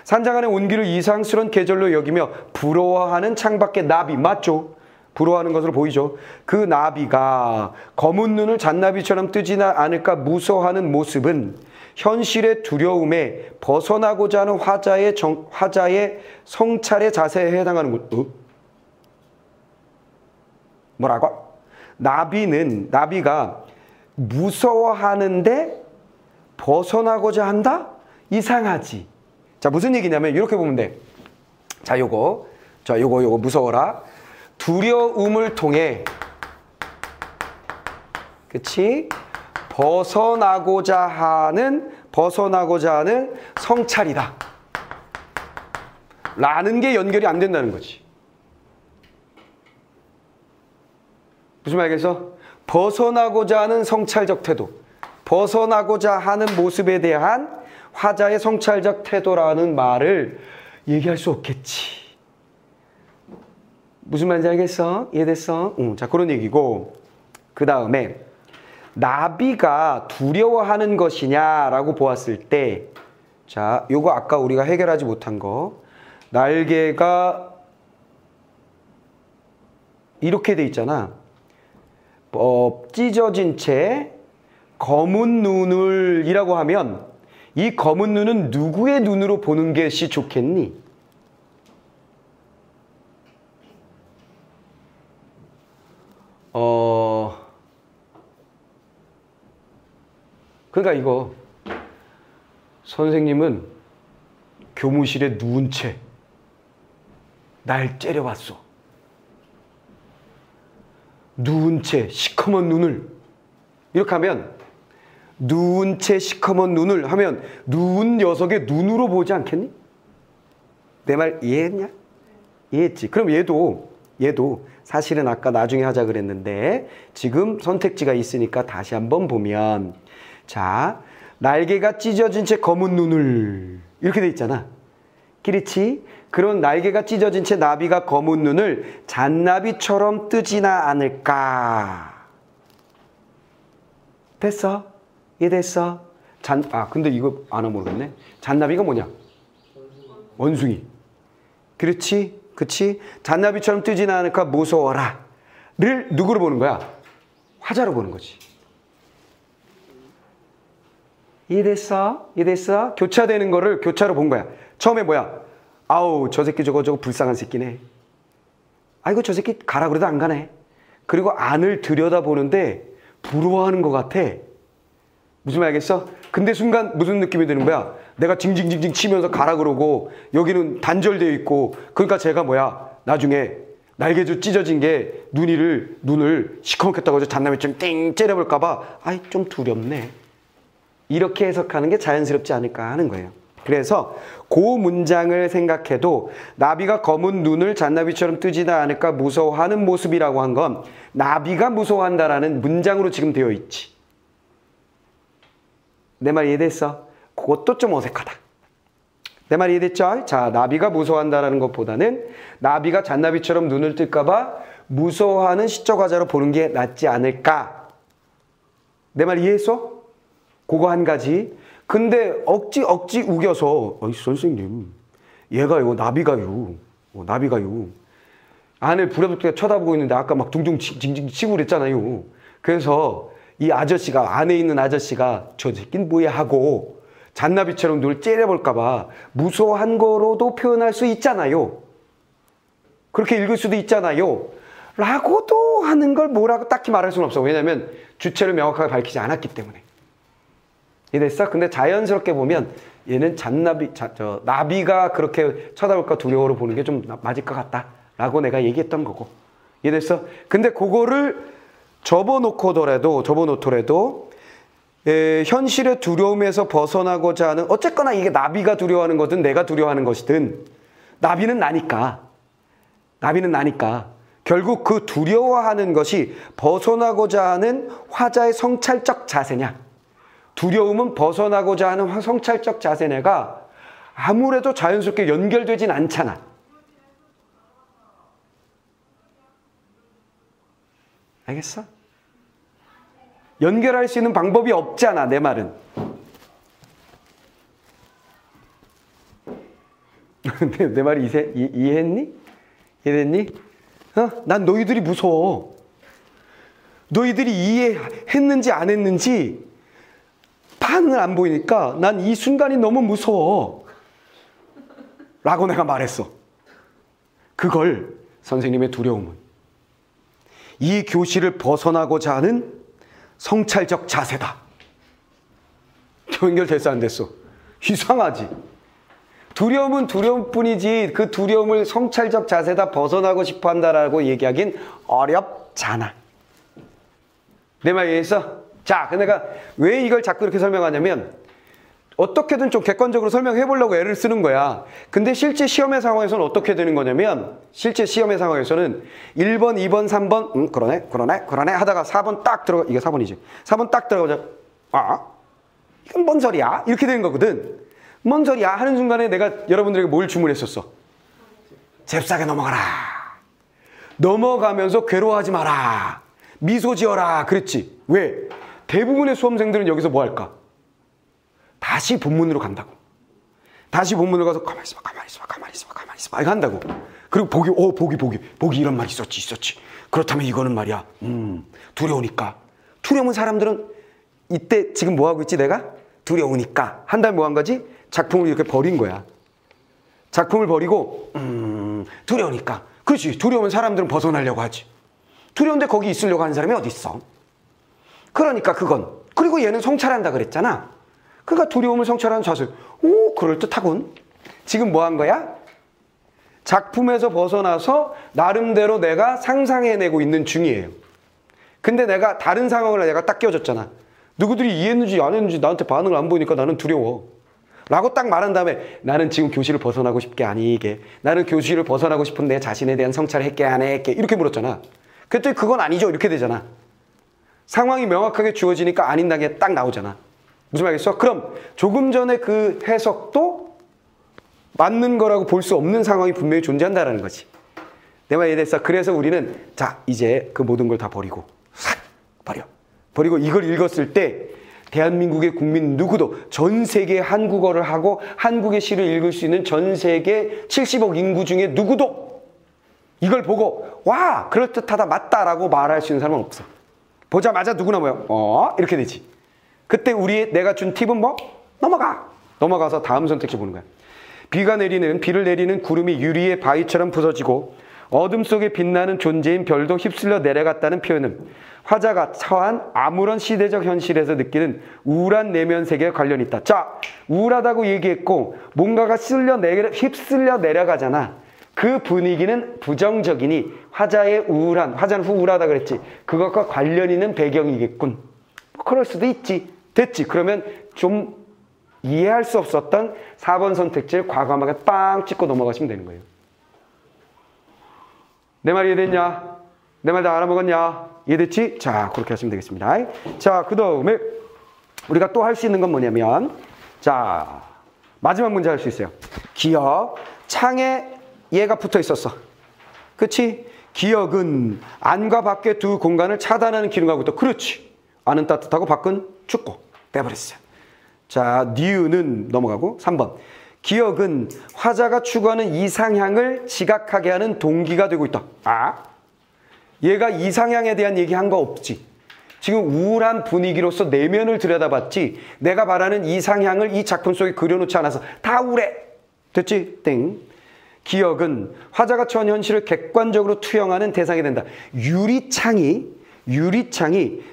산장 안의 온기를 이상스러운 계절로 여기며 부러워하는 창밖의 나비. 맞죠? 부러워하는 것으로 보이죠. 그 나비가 검은 눈을 잔나비처럼 뜨지 않을까 무서워하는 모습은 현실의 두려움에 벗어나고자 하는 화자의 성찰의 자세에 해당하는 것. 뭐라고? 나비가 무서워하는데 벗어나고자 한다? 이상하지. 자, 무슨 얘기냐면 이렇게 보면 돼. 자, 요거 무서워라. 두려움을 통해, 그치? 벗어나고자 하는 성찰이다. 라는 게 연결이 안 된다는 거지. 무슨 말이겠어? 벗어나고자 하는 성찰적 태도. 벗어나고자 하는 모습에 대한 화자의 성찰적 태도라는 말을 얘기할 수 없겠지. 무슨 말인지 알겠어? 이해됐어? 자, 그런 얘기고. 그 다음에 나비가 두려워하는 것이냐라고 보았을 때, 자, 요거 아까 우리가 해결하지 못한 거. 날개가 이렇게 돼 있잖아. 찢어진 채 검은 눈을 이라고 하면 이 검은 눈은 누구의 눈으로 보는 것이 좋겠니? 그러니까 이거 선생님은 교무실에 누운 채 날 째려봤어. 누운 채 시커먼 눈을 이렇게 하면 누운 채 시커먼 눈을 하면 누운 녀석의 눈으로 보지 않겠니? 내 말 이해했냐? 이해했지? 그럼 얘도 사실은 아까 나중에 하자 그랬는데 지금 선택지가 있으니까 다시 한번 보면, 자, 날개가 찢어진 채 검은 눈을 이렇게 돼 있잖아. 그렇지? 그런 날개가 찢어진 채 나비가 검은 눈을 잔나비처럼 뜨지나 않을까? 됐어? 이해됐어? 근데 이거 안 하면 모르겠네. 잔나비가 뭐냐? 원숭이. 그렇지? 그치? 잔나비처럼 뜨지나 않을까 무서워라. 를 누구로 보는 거야? 화자로 보는 거지. 이해됐어? 이해됐어? 교차되는 거를 교차로 본 거야. 처음에 뭐야? 아우, 저 새끼 저거 불쌍한 새끼네. 아이고, 저 새끼 가라 그래도 안 가네. 그리고 안을 들여다보는데 부러워하는 것 같아. 무슨 말 알겠어? 근데 순간 무슨 느낌이 드는 거야? 내가 징징징징 치면서 가라 그러고 여기는 단절되어 있고, 그러니까 제가 뭐야? 나중에 날개도 찢어진 게 눈을 시커멓겠다고 해서 잔나비처럼 띵 째려볼까 봐 아이 좀 두렵네. 이렇게 해석하는 게 자연스럽지 않을까 하는 거예요. 그래서 그 문장을 생각해도 나비가 검은 눈을 잔나비처럼 뜨지나 않을까 무서워하는 모습이라고 한 건 나비가 무서워한다라는 문장으로 지금 되어 있지. 내 말 이해됐어? 그것도 좀 어색하다. 내 말 이해됐죠? 자, 나비가 무서워한다라는 것보다는 나비가 잔나비처럼 눈을 뜰까 봐 무서워하는 시적 화자로 보는 게 낫지 않을까. 내 말 이해했어? 그거 한 가지. 근데 억지 우겨서 아이 선생님 얘가요 나비가요 안을 부랴부랴 쳐다보고 있는데 아까 막 둥둥 징징 치고 그랬잖아요. 그래서 이 아저씨가 안에 있는 아저씨가 저 새끼는 뭐야 하고 잔나비처럼 눈을 째려볼까 봐 무서워한 거로도 표현할 수 있잖아요. 그렇게 읽을 수도 있잖아요. 라고도 하는 걸 뭐라고 딱히 말할 수는 없어. 왜냐하면 주체를 명확하게 밝히지 않았기 때문에. 이해됐어? 근데 자연스럽게 보면 얘는 나비가 그렇게 쳐다볼까 두려워로 보는 게 좀 맞을 것 같다 라고 내가 얘기했던 거고. 이해됐어? 근데 그거를 접어놓더라도 현실의 두려움에서 벗어나고자 하는, 어쨌거나 이게 나비가 두려워하는 거든 내가 두려워하는 것이든 나비는 나니까 결국 그 두려워하는 것이 벗어나고자 하는 화자의 성찰적 자세냐, 두려움은 벗어나고자 하는 성찰적 자세냐가 아무래도 자연스럽게 연결되진 않잖아. 알겠어? 연결할 수 있는 방법이 없잖아, 내 말은. 내 말이 이해했니? 이해됐니? 난 너희들이 무서워. 너희들이 이해했는지 안 했는지 반응을 안 보이니까 난 이 순간이 너무 무서워 라고 내가 말했어. 그걸 선생님의 두려움은 이 교실을 벗어나고자 하는 성찰적 자세다. 연결됐어 안 됐어? 이상하지? 두려움은 두려움뿐이지 그 두려움을 성찰적 자세다 벗어나고 싶어 한다라고 얘기하긴 어렵잖아. 내 말 이해했어? 자, 내가 왜 이걸 자꾸 이렇게 설명하냐면 어떻게든 좀 객관적으로 설명해 보려고 애를 쓰는 거야. 근데 실제 시험의 상황에서는 어떻게 되는 거냐면, 실제 시험의 상황에서는 1번, 2번, 3번 그러네 하다가 4번 딱 들어가. 이게 4번이지. 4번 딱 들어가자. 이건 뭔 소리야? 이렇게 되는 거거든. 뭔 소리야? 하는 순간에 내가 여러분들에게 뭘 주문했었어? 잽싸게 넘어가라. 넘어가면서 괴로워하지 마라. 미소 지어라. 그랬지. 왜? 대부분의 수험생들은 여기서 뭐 할까? 다시 본문으로 간다고. 다시 본문으로 가서 가만히 있어봐 이거 한다고. 그리고 보기 이런 말 있었지. 그렇다면 이거는 말이야 두려우니까. 두려운 사람들은 이때 지금 뭐 하고 있지? 내가 두려우니까 한 다음에 뭐 한 거지? 작품을 이렇게 버린 거야. 작품을 버리고 두려우니까. 그렇지. 두려우면 사람들은 벗어나려고 하지. 두려운데 거기 있으려고 하는 사람이 어디 있어? 그러니까 그건. 그리고 얘는 성찰한다 그랬잖아. 그러니까 두려움을 성찰하는 자세. 오, 그럴듯하군. 지금 뭐 한 거야? 작품에서 벗어나서 나름대로 내가 상상해내고 있는 중이에요. 근데 내가 다른 상황을 내가 딱 끼워줬잖아. 누구들이 이해했는지 안 했는지 나한테 반응을 안 보이니까 나는 두려워 라고 딱 말한 다음에 나는 지금 교실을 벗어나고 싶게 아니게, 나는 교실을 벗어나고 싶은 내 자신에 대한 성찰을 했게 안 했게 이렇게 물었잖아. 그랬더니 그건 아니죠 이렇게 되잖아. 상황이 명확하게 주어지니까 아닌다는 게 딱 나오잖아. 무슨 말이겠어? 그럼 조금 전에 그 해석도 맞는 거라고 볼 수 없는 상황이 분명히 존재한다는 거지. 내 말이 이해됐어? 그래서 우리는 자 이제 그 모든 걸 다 버리고 싹 버리고 이걸 읽었을 때 대한민국의 국민 누구도 전 세계 한국어를 하고 한국의 시를 읽을 수 있는 전 세계 70억 인구 중에 누구도 이걸 보고 와 그럴듯하다 맞다라고 말할 수 있는 사람은 없어. 보자마자 누구나 뭐야? 이렇게 되지. 그때 내가 준 팁은 뭐? 넘어가서 다음 선택지 보는 거야. 비를 내리는 구름이 유리의 바위처럼 부서지고 어둠 속에 빛나는 존재인 별도 휩쓸려 내려갔다는 표현은 화자가 처한 아무런 시대적 현실에서 느끼는 우울한 내면 세계와 관련이 있다. 자, 우울하다고 얘기했고 뭔가가 휩쓸려 내려가잖아. 그 분위기는 부정적이니 화자는 우울하다 그랬지. 그것과 관련 있는 배경이겠군. 그럴 수도 있지. 됐지. 그러면 좀 이해할 수 없었던 4번 선택지를 과감하게 빵 찍고 넘어가시면 되는 거예요. 내 말 이해됐냐? 내 말 다 알아먹었냐? 이해됐지? 자, 그렇게 하시면 되겠습니다. 자, 그 다음에 우리가 또 할 수 있는 건 뭐냐면 자, 마지막 문제 할 수 있어요. 기억, 창에 얘가 붙어 있었어. 그치? 기억은 안과 밖의 두 공간을 차단하는 기능하고 있다. 그렇지. 안은 따뜻하고 밖은 춥고 빼버렸어요. 자, 니은은 넘어가고 3번. 기억은 화자가 추구하는 이상향을 지각하게 하는 동기가 되고 있다. 얘가 이상향에 대한 얘기한 거 없지. 지금 우울한 분위기로서 내면을 들여다봤지 내가 말하는 이상향을 이 작품 속에 그려놓지 않아서 다 우울해. 됐지? 땡. 기억은 화자가 처한 현실을 객관적으로 투영하는 대상이 된다. 유리창이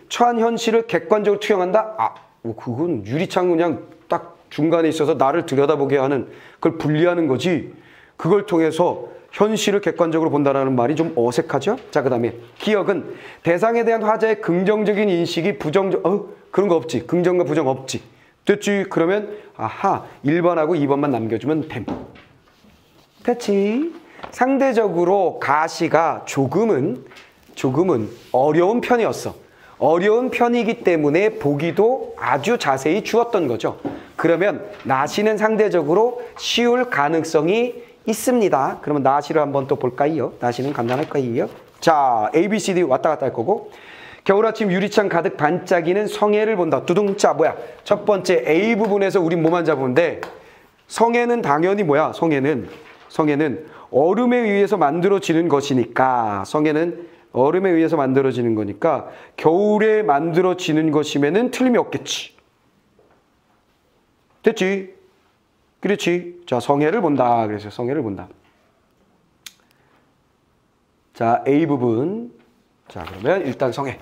처한 현실을 객관적으로 투영한다? 그건 유리창 그냥 딱 중간에 있어서 나를 들여다보게 하는 그걸 분리하는 거지. 그걸 통해서 현실을 객관적으로 본다는 말이 좀 어색하죠? 자, 그 다음에 기억은 대상에 대한 화자의 긍정적인 인식이 그런 거 없지. 긍정과 부정 없지. 됐지? 그러면 1번하고 2번만 남겨주면 됨. 됐지? 상대적으로 가시가 조금은 어려운 편이었어. 어려운 편이기 때문에 보기도 아주 자세히 주었던 거죠. 그러면 나시는 상대적으로 쉬울 가능성이 있습니다. 그러면 나시를 한번 또 볼까요? 나시는 간단할 거예요. 자, A, B, C, D 왔다 갔다 할 거고 겨울아침 유리창 가득 반짝이는 성해를 본다. 두둥. 자, 뭐야? 첫 번째 A 부분에서 우린 뭐만 잡으면 돼? 성해는 당연히 뭐야? 성해는 얼음에 의해서 만들어지는 것이니까 성해는 얼음에 의해서 만들어지는 거니까 겨울에 만들어지는 것이면은 틀림이 없겠지. 됐지? 그렇지? 자, 성해를 본다. 그래서 성해를 본다. 자, A 부분. 자, 그러면 일단 성해.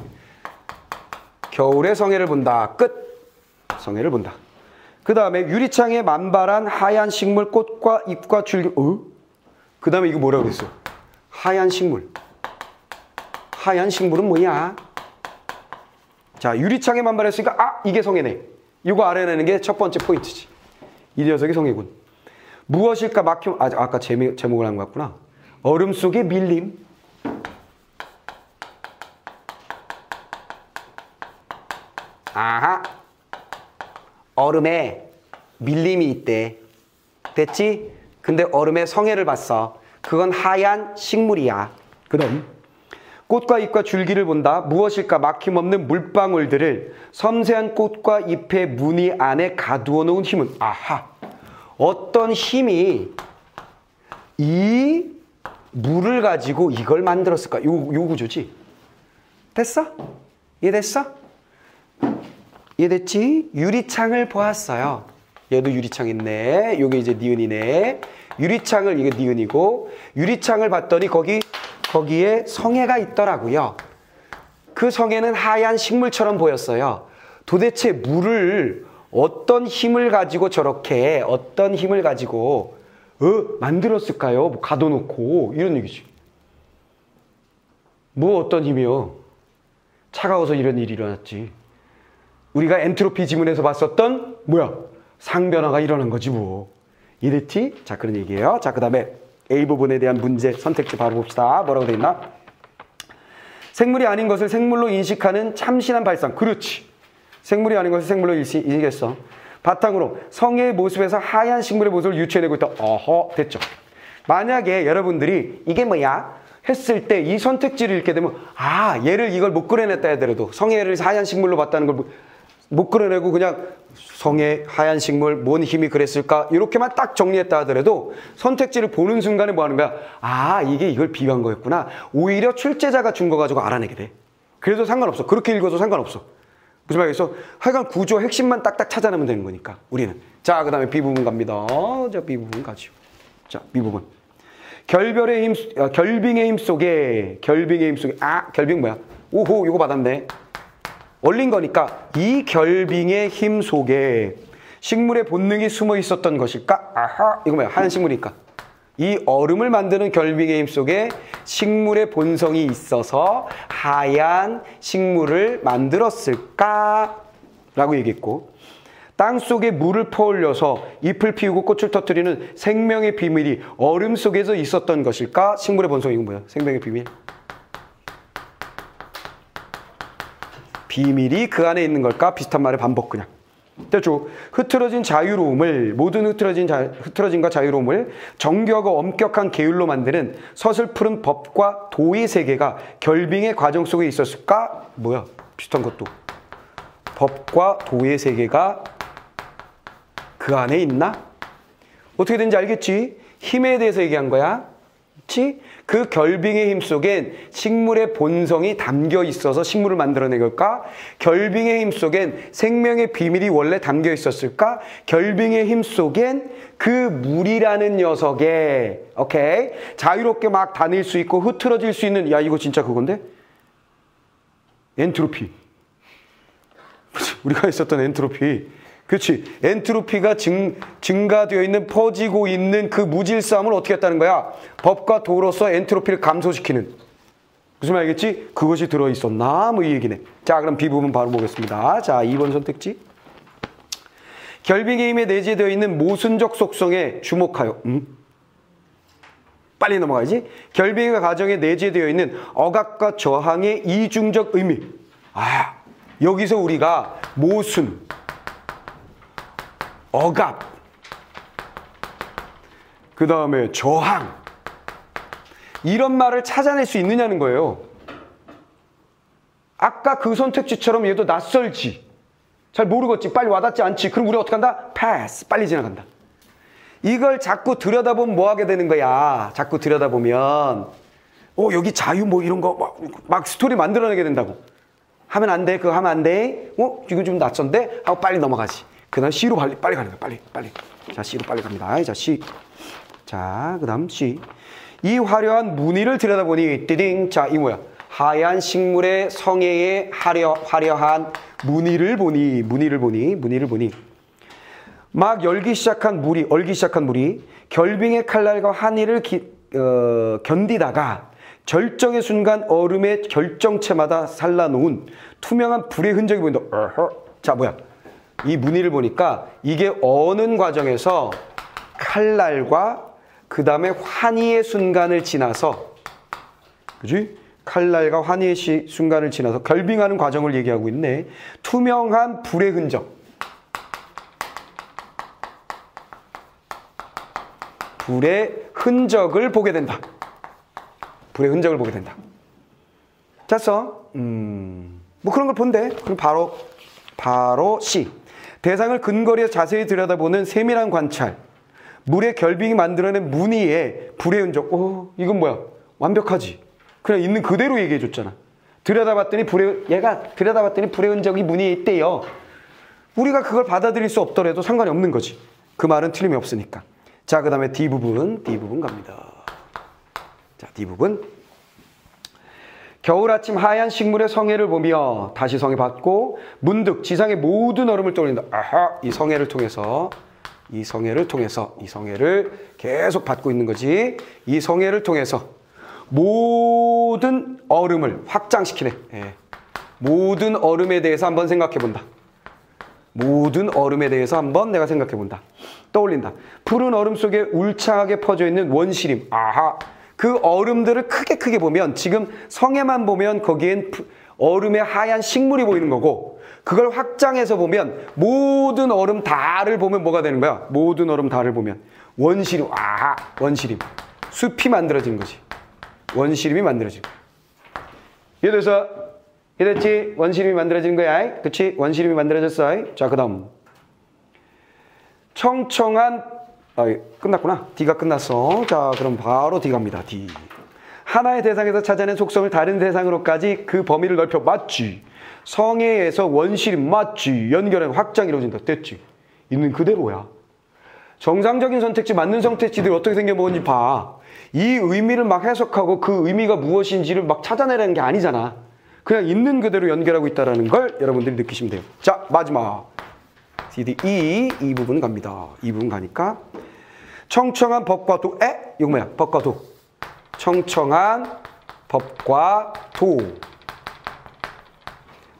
겨울에 성해를 본다. 끝. 성해를 본다. 그 다음에 유리창에 만발한 하얀 식물 꽃과 잎과 줄기. 그 다음에 이거 뭐라고 그랬어? 하얀 식물. 하얀 식물은 뭐냐? 자, 유리창에 만발했으니까 이게 성해네. 이거 알아내는 게 첫 번째 포인트지. 이 녀석이 성해군. 무엇일까 막혀. 아까 제목을 한 것 같구나. 얼음 속의 밀림. 얼음에 밀림이 있대. 됐지? 근데 얼음에 성해를 봤어. 그건 하얀 식물이야. 그럼 꽃과 잎과 줄기를 본다. 무엇일까? 막힘없는 물방울들을 섬세한 꽃과 잎의 무늬 안에 가두어 놓은 힘은 어떤 힘이 이 물을 가지고 이걸 만들었을까? 요 구조지. 됐어? 이해됐어? 이해됐지? 유리창을 보았어요. 얘도 유리창 있네. 요게 이제 니은이네. 유리창을, 이게 니은이고, 유리창을 봤더니 거기에 성해가 있더라고요. 그 성해는 하얀 식물처럼 보였어요. 도대체 물을 어떤 힘을 가지고 만들었을까요? 뭐 가둬놓고 이런 얘기지. 뭐 어떤 힘이요? 차가워서 이런 일이 일어났지. 우리가 엔트로피 지문에서 봤었던 상변화가 일어난 거지 뭐. 이랬지? 자, 그런 얘기예요. 자, 그 다음에 A 부분에 대한 문제 선택지 바로 봅시다. 뭐라고 돼 있나? 생물이 아닌 것을 생물로 인식하는 참신한 발상. 그렇지. 생물이 아닌 것을 생물로 이기겠어. 바탕으로 성의 모습에서 하얀 식물의 모습을 유추해내고 있다. 어허, 됐죠. 만약에 여러분들이 이게 뭐야? 했을 때 이 선택지를 읽게 되면 아, 얘를 이걸 못 그려냈다 하더라도 성애를 하얀 식물로 봤다는 걸 못 그려내고 그냥 성애, 하얀 식물, 뭔 힘이 그랬을까? 이렇게만 딱 정리했다 하더라도 선택지를 보는 순간에 뭐 하는 거야? 아, 이게 이걸 비유한 거였구나. 오히려 출제자가 준 거 가지고 알아내게 돼. 그래도 상관없어. 그렇게 읽어도 상관없어. 무슨 말이겠어? 하여간 구조 핵심만 딱딱 찾아내면 되는 거니까 우리는. 자, 그 다음에 B부분 갑니다. 자, B부분 가죠. 자, B부분. 결빙의 힘 속에 아, 결빙 뭐야? 오호, 이거 받았네. 얼린 거니까 이 결빙의 힘 속에 식물의 본능이 숨어 있었던 것일까? 아하, 이거 뭐야? 하얀 식물이니까. 이 얼음을 만드는 결빙의 힘 속에 식물의 본성이 있어서 하얀 식물을 만들었을까? 라고 얘기했고, 땅 속에 물을 퍼올려서 잎을 피우고 꽃을 터뜨리는 생명의 비밀이 얼음 속에서 있었던 것일까? 식물의 본성이 이건 뭐야? 생명의 비밀. 비밀이 그 안에 있는 걸까? 비슷한 말의 반복 그냥. 됐죠? 흐트러진 자유로움을, 모든 흐트러짐과 자유로움을 정교하고 엄격한 계율로 만드는 서슬푸른 법과 도의 세계가 결빙의 과정 속에 있었을까? 뭐야? 비슷한 것도. 법과 도의 세계가 그 안에 있나? 어떻게 되는지 알겠지? 힘에 대해서 얘기한 거야. 그치? 그 결빙의 힘 속엔 식물의 본성이 담겨 있어서 식물을 만들어낸 걸까? 결빙의 힘 속엔 생명의 비밀이 원래 담겨 있었을까? 결빙의 힘 속엔 그 물이라는 녀석에 오케이? 자유롭게 막 다닐 수 있고 흐트러질 수 있는, 야, 이거 진짜 그건데? 엔트로피. 우리가 있었던 엔트로피. 그렇지. 엔트로피가 증가되어 있는, 퍼지고 있는 그 무질서함을 어떻게 했다는 거야? 법과 도로서 엔트로피를 감소시키는. 무슨 말이겠지? 그것이 들어있었나? 뭐 이 얘기네. 자, 그럼 B부분 바로 보겠습니다. 자, 2번 선택지. 결빙의 힘에 내재되어 있는 모순적 속성에 주목하여. 빨리 넘어가야지. 결빙의 과정에 내재되어 있는 억압과 저항의 이중적 의미. 아, 여기서 우리가 모순, 억압, 그 다음에 저항, 이런 말을 찾아낼 수 있느냐는 거예요. 아까 그 선택지처럼 얘도 낯설지, 잘 모르겠지, 빨리 와닿지 않지. 그럼 우리 어떻게 한다? 패스, 빨리 지나간다. 이걸 자꾸 들여다보면 뭐 하게 되는 거야? 자꾸 들여다보면 여기 자유 뭐 이런 거 막 스토리 만들어내게 된다고. 하면 안 돼, 그거 하면 안 돼. 이거 좀 낯선데? 하고 빨리 넘어가지. 그 다음 C로 빨리 가는 거야. 빨리. 자, C로 빨리 갑니다. 자, C. 자, 그 다음 C. 이 화려한 무늬를 들여다보니, 띠딩. 자, 이 뭐야? 하얀 식물의 성애의 화려한 무늬를 보니. 막 얼기 시작한 물이 결빙의 칼날과 한이를 견디다가 절정의 순간 얼음의 결정체마다 살라놓은 투명한 불의 흔적이 보인다. 자, 뭐야? 이 무늬를 보니까 이게 어는 과정에서 칼날과 그 다음에 환희의 순간을 지나서, 그지? 칼날과 환희의 순간을 지나서 결빙하는 과정을 얘기하고 있네. 투명한 불의 흔적. 불의 흔적을 보게 된다. 불의 흔적을 보게 된다. 짰어? 뭐 그런 걸 본대. 그럼 바로 C. 대상을 근거리에서 자세히 들여다보는 세밀한 관찰. 물의 결빙이 만들어낸 무늬에 불의 흔적. 이건 뭐야? 완벽하지. 그냥 있는 그대로 얘기해 줬잖아. 들여다봤더니 불의 흔적이 무늬에 있대요. 우리가 그걸 받아들일 수 없더라도 상관이 없는 거지. 그 말은 틀림이 없으니까. 자, 그 다음에 D부분 갑니다. 자, D부분. 겨울 아침 하얀 식물의 성애를 보며 다시 성애 받고 문득 지상의 모든 얼음을 떠올린다. 아하, 이 성애를 통해서 이 성애를 계속 받고 있는 거지. 이 성애를 통해서 모든 얼음을 확장시키네. 예. 모든 얼음에 대해서 한번 생각해 본다. 모든 얼음에 대해서 한번 내가 생각해 본다. 떠올린다. 푸른 얼음 속에 울창하게 퍼져 있는 원시림. 아하. 그 얼음들을 크게 보면, 지금 성에만 보면 거기엔 얼음에 하얀 식물이 보이는 거고 그걸 확장해서 보면 모든 얼음 다를 보면 뭐가 되는 거야? 모든 얼음 다를 보면 원시림. 원시림. 숲이 만들어지는 거지. 원시림이 만들어지는 거야. 이해돼서? 이해됐지? 원시림이 만들어지는 거야. 그치? 원시림이 만들어졌어. 자, 그 다음. 청청한, 끝났구나. D가 끝났어. 자, 그럼 바로 D 갑니다. D. 하나의 대상에서 찾아낸 속성을 다른 대상으로까지 그 범위를 넓혀. 맞지? 성애에서 원시림. 맞지? 연결은 확장이 이루어진다. 됐지? 있는 그대로야. 정상적인 선택지, 맞는 선택지들이 어떻게 생겨먹은지 봐. 이 의미를 막 해석하고 그 의미가 무엇인지를 막 찾아내라는 게 아니잖아. 그냥 있는 그대로 연결하고 있다는 걸 여러분들이 느끼시면 돼요. 자, 마지막. CD, 이 부분 갑니다. 이 부분 가니까. 청청한 법과 도, 이거 뭐야? 법과 도. 청청한 법과 도.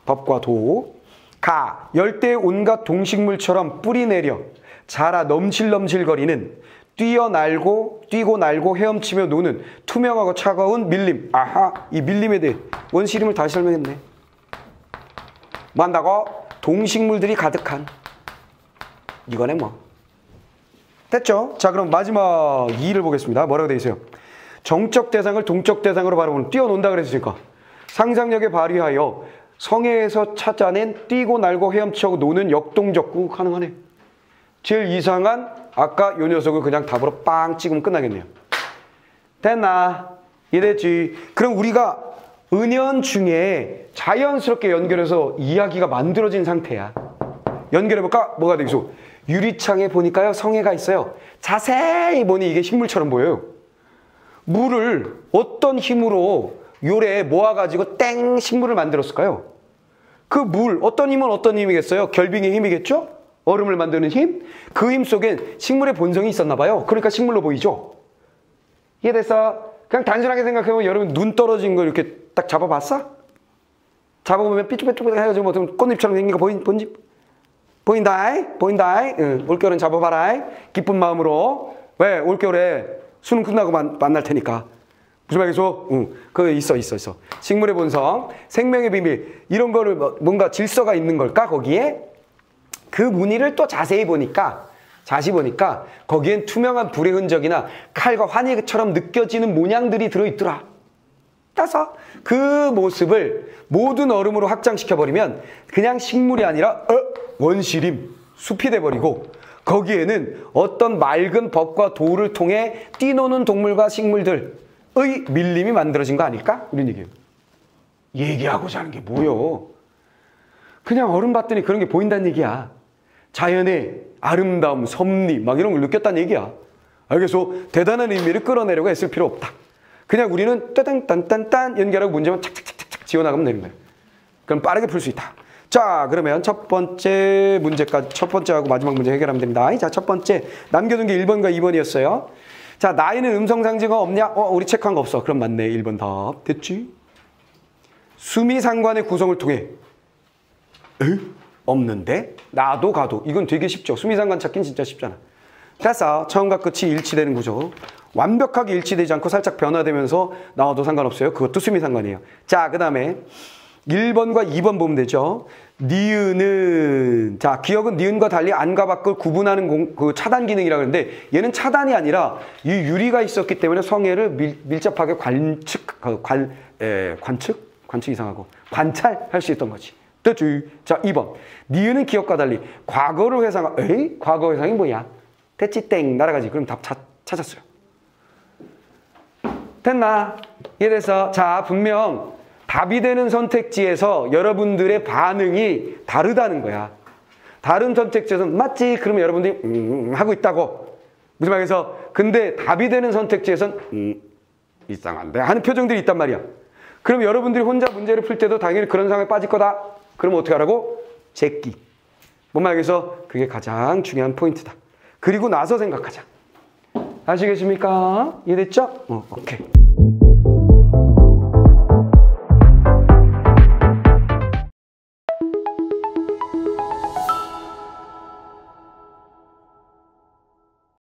법과 도. 가. 열대의 온갖 동식물처럼 뿌리 내려 자라 넘실넘실거리는 뛰고 날고 헤엄치며 노는 투명하고 차가운 밀림. 이 밀림에 대해 원시림을 다시 설명했네. 뭐 한다고? 동식물들이 가득한. 이거네 뭐. 됐죠? 자, 그럼 마지막 2를 보겠습니다. 뭐라고 되어 있어요? 정적 대상을 동적 대상으로 바라보는. 뛰어논다 그랬으니까 상상력에 발휘하여 성애에서 찾아낸 뛰고 날고 헤엄치고 노는 역동적구 가능하네. 제일 이상한 아까 요 녀석을 그냥 답으로 빵 찍으면 끝나겠네요. 됐나? 이해됐지? 그럼 우리가 은연중에 자연스럽게 연결해서 이야기가 만들어진 상태야. 연결해볼까? 뭐가 되겠어? 유리창에 보니까요 성애가 있어요. 자세히 보니 이게 식물처럼 보여요. 물을 어떤 힘으로 요래 모아가지고 땡 식물을 만들었을까요? 그 물 어떤 힘은 어떤 힘이겠어요? 결빙의 힘이겠죠? 얼음을 만드는 힘? 그 힘 속엔 식물의 본성이 있었나 봐요. 그러니까 식물로 보이죠? 이해됐어? 그냥 단순하게 생각해보면 여러분 눈 떨어진 거 이렇게 딱 잡아봤어? 잡아보면 삐쭉삐쭉 해가지고 뭐 꽃잎처럼 생긴 거 보인다? 응, 올겨울은 잡아봐라. 기쁜 마음으로. 왜? 올겨울에 수능 끝나고 만날 테니까. 무슨 말이죠? 응, 그거 있어. 식물의 본성, 생명의 비밀 이런 거를 뭔가 질서가 있는 걸까? 거기에? 그 무늬를 또 자세히 보니까 거기엔 투명한 불의 흔적이나 칼과 환희처럼 느껴지는 모양들이 들어있더라. 따서 그 모습을 모든 얼음으로 확장시켜버리면 그냥 식물이 아니라 원시림, 숲이 돼버리고 거기에는 어떤 맑은 법과 도를 통해 뛰노는 동물과 식물들의 밀림이 만들어진 거 아닐까? 이런 얘기예요. 얘기하고자 하는 게 뭐요? 그냥 얼음 봤더니 그런 게 보인다는 얘기야. 자연의 아름다움, 섭리 막 이런 걸 느꼈다는 얘기야. 알겠어? 대단한 의미를 끌어내려고 애쓸 필요 없다. 그냥 우리는 따단딴딴딴 연결하고 문제만 착착착착 지워나가면 되는 거예요. 그럼 빠르게 풀 수 있다. 자, 그러면 첫 번째하고 마지막 문제 해결하면 됩니다. 자, 첫 번째 남겨둔 게 1번과 2번이었어요. 자, 나이는 음성상징어 없냐? 우리 체크한 거 없어. 그럼 맞네. 1번 답. 됐지? 수미상관의 구성을 통해 없는데? 나도 가도. 이건 되게 쉽죠. 수미상관 찾기는 진짜 쉽잖아. 됐어. 처음과 끝이 일치되는 구조. 완벽하게 일치되지 않고 살짝 변화되면서 나와도 상관없어요. 그것도 수미상관이에요. 자, 그 다음에 1번과 2번 보면 되죠. 니은은, 자, 기억은 니은과 달리 안과 밖을 구분하는 그 차단 기능이라고 하는데 얘는 차단이 아니라 이 유리가 있었기 때문에 성애를 밀접하게 관측 이상하고 관찰할 수 있던 거지. 됐지? 자, 2번. 니은은 기억과 달리 과거를 과거 회상이 뭐야? 됐지? 땡. 날아가지. 그럼 답 찾았어요. 됐나? 이해돼서? 자, 분명 답이 되는 선택지에서 여러분들의 반응이 다르다는 거야. 다른 선택지에서는 맞지? 그러면 여러분들이 하고 있다고. 무슨 말이겠어? 근데 답이 되는 선택지에서는 이상한데 하는 표정들이 있단 말이야. 그럼 여러분들이 혼자 문제를 풀 때도 당연히 그런 상황에 빠질 거다. 그럼 어떻게 하라고? 제끼. 뭔 말이겠어? 그게 가장 중요한 포인트다. 그리고 나서 생각하자. 아시겠습니까? 이해됐죠? 오케이.